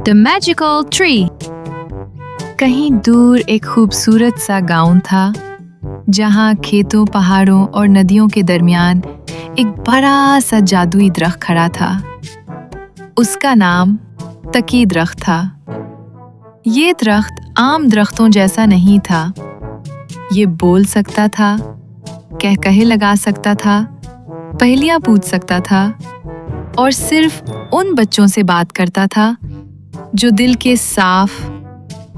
The Magical Tree. कहीं दूर एक खूबसूरत सा गांव था जहां खेतों, पहाड़ों और नदियों के दरमियान एक बड़ा सा जादुई दरख्त खड़ा था। उसका नाम तकी दरख्त था। ये दरख्त आम दरख्तों जैसा नहीं था। ये बोल सकता था, कहकहे लगा सकता था, पहेलियां पूछ सकता था और सिर्फ उन बच्चों से बात करता था जो दिल के साफ,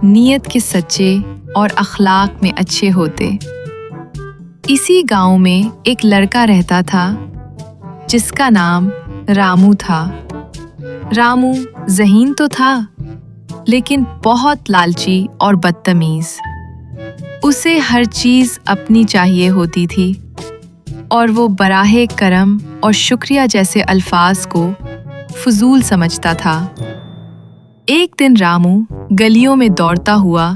नीयत के सच्चे और अखलाक में अच्छे होते। इसी गांव में एक लड़का रहता था जिसका नाम रामू था। रामू ज़हीन तो था, लेकिन बहुत लालची और बदतमीज। उसे हर चीज अपनी चाहिए होती थी और वो बराहे करम और शुक्रिया जैसे अल्फाज को फजूल समझता था। एक दिन रामू गलियों में दौड़ता हुआ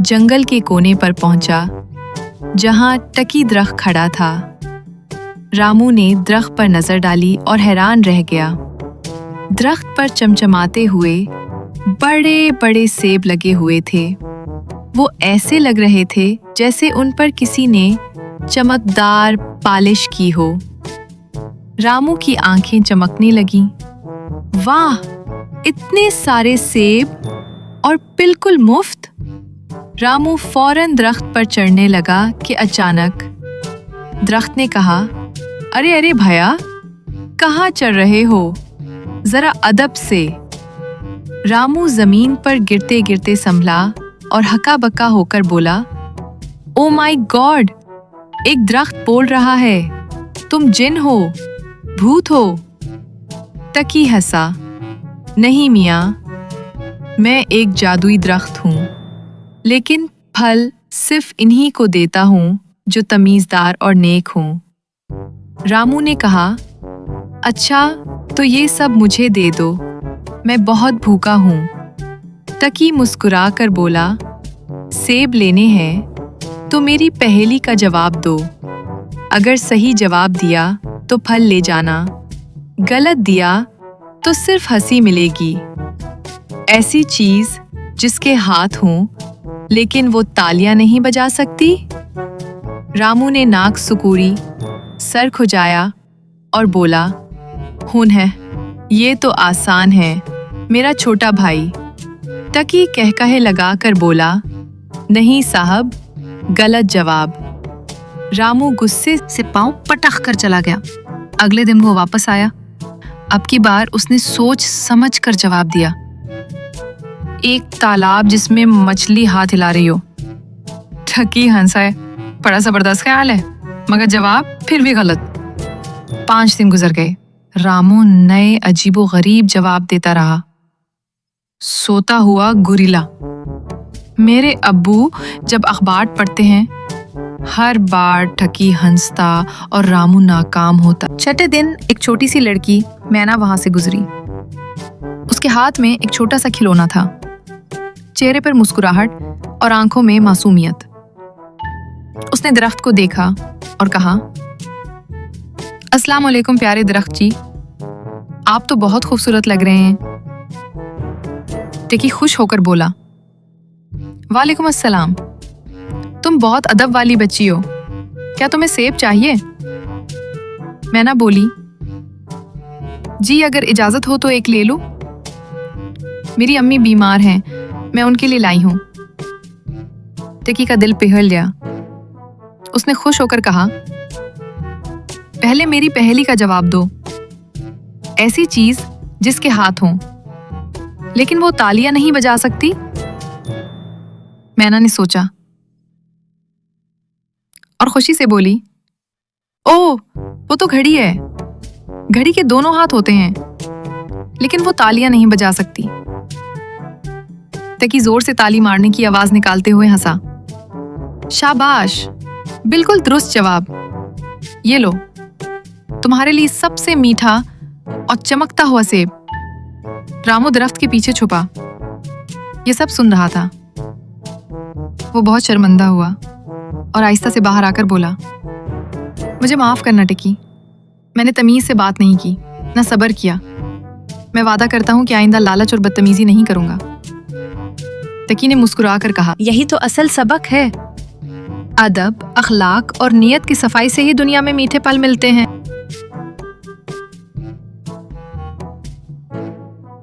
जंगल के कोने पर पहुंचा जहां टकी दरख्त खड़ा था। रामू ने दरख्त पर नजर डाली और हैरान रह गया। दरख्त पर चमचमाते हुए बड़े बड़े सेब लगे हुए थे। वो ऐसे लग रहे थे जैसे उन पर किसी ने चमकदार पालिश की हो। रामू की आंखें चमकने लगीं। वाह, इतने सारे सेब और बिल्कुल मुफ्त! रामू फौरन दरख्त पर चढ़ने लगा कि अचानक दरख्त ने कहा, अरे अरे भैया, कहाँ चढ़ रहे हो? जरा अदब से। रामू जमीन पर गिरते गिरते संभला और हक्का बक्का होकर बोला, ओ माय गॉड, एक दरख्त बोल रहा है, तुम जिन हो, भूत हो। तकी हंसा, नहीं मियाँ, मैं एक जादुई दरख्त हूँ, लेकिन फल सिर्फ इन्हीं को देता हूँ जो तमीज़दार और नेक हों। रामू ने कहा, अच्छा तो ये सब मुझे दे दो, मैं बहुत भूखा हूँ। तकी मुस्कुरा कर बोला, सेब लेने हैं तो मेरी पहेली का जवाब दो। अगर सही जवाब दिया तो फल ले जाना, गलत दिया तो सिर्फ हंसी मिलेगी। ऐसी चीज जिसके हाथ हों लेकिन वो तालियां नहीं बजा सकती। रामू ने नाक सुकूरी, सर खुजाया और बोला, हुन है, ये तो आसान है मेरा छोटा भाई। तकी कहकहे लगा कर बोला, नहीं साहब, गलत जवाब। रामू गुस्से से पांव पटक कर चला गया। अगले दिन वो वापस आया। अब की बार उसने सोच समझ कर जवाब दिया, एक तालाब जिसमें मछली हाथ हिला रही हो। ठकी हंसाए, बड़ा जबरदस्त ख्याल है, मगर जवाब फिर भी गलत। 5 दिन गुजर गए। रामू नए अजीबो गरीब जवाब देता रहा। सोता हुआ गुरिल्ला। मेरे अब्बू जब अखबार पढ़ते हैं, हर बार ठकी हंसता और रामू नाकाम होता। 6ठे दिन एक छोटी सी लड़की मैना वहां से गुजरी। उसके हाथ में एक छोटा सा खिलौना था, चेहरे पर मुस्कुराहट और आंखों में मासूमियत। उसने दरख्त को देखा और कहा, अस्सलाम वालेकुम प्यारे दरख्त जी, आप तो बहुत खूबसूरत लग रहे हैं। टिकी खुश होकर बोला, वालेकुम अस्सलाम, तुम बहुत अदब वाली बच्ची हो, क्या तुम्हें सेब चाहिए? मैना बोली, जी अगर इजाजत हो तो एक ले लो, मेरी अम्मी बीमार हैं, मैं उनके लिए लाई हूं। टिकी का दिल पिघल गया। उसने खुश होकर कहा, पहले मेरी पहेली का जवाब दो। ऐसी चीज जिसके हाथ हों लेकिन वो तालियां नहीं बजा सकती। मैना ने सोचा और खुशी से बोली, ओह, वो तो घड़ी है। घड़ी के दोनों हाथ होते हैं लेकिन वो तालियां नहीं बजा सकती। तकी जोर से ताली मारने की आवाज निकालते हुए हंसा। शाबाश, बिल्कुल दुरुस्त जवाब। ये लो, तुम्हारे लिए सबसे मीठा और चमकता हुआ सेब। रामू दरख्त के पीछे छुपा, ये सब सुन रहा था। वो बहुत शर्मिंदा हुआ और आहिस्ता से बाहर आकर बोला, मुझे माफ करना टिकी, मैंने तमीज से बात नहीं की, ना सब्र किया। मैं वादा करता हूँ कि आइंदा लालच और बदतमीजी नहीं करूंगा। तकी ने मुस्कुरा कर कहा, यही तो असल सबक है। अदब, अखलाक और नियत की सफाई से ही दुनिया में मीठे पल मिलते हैं।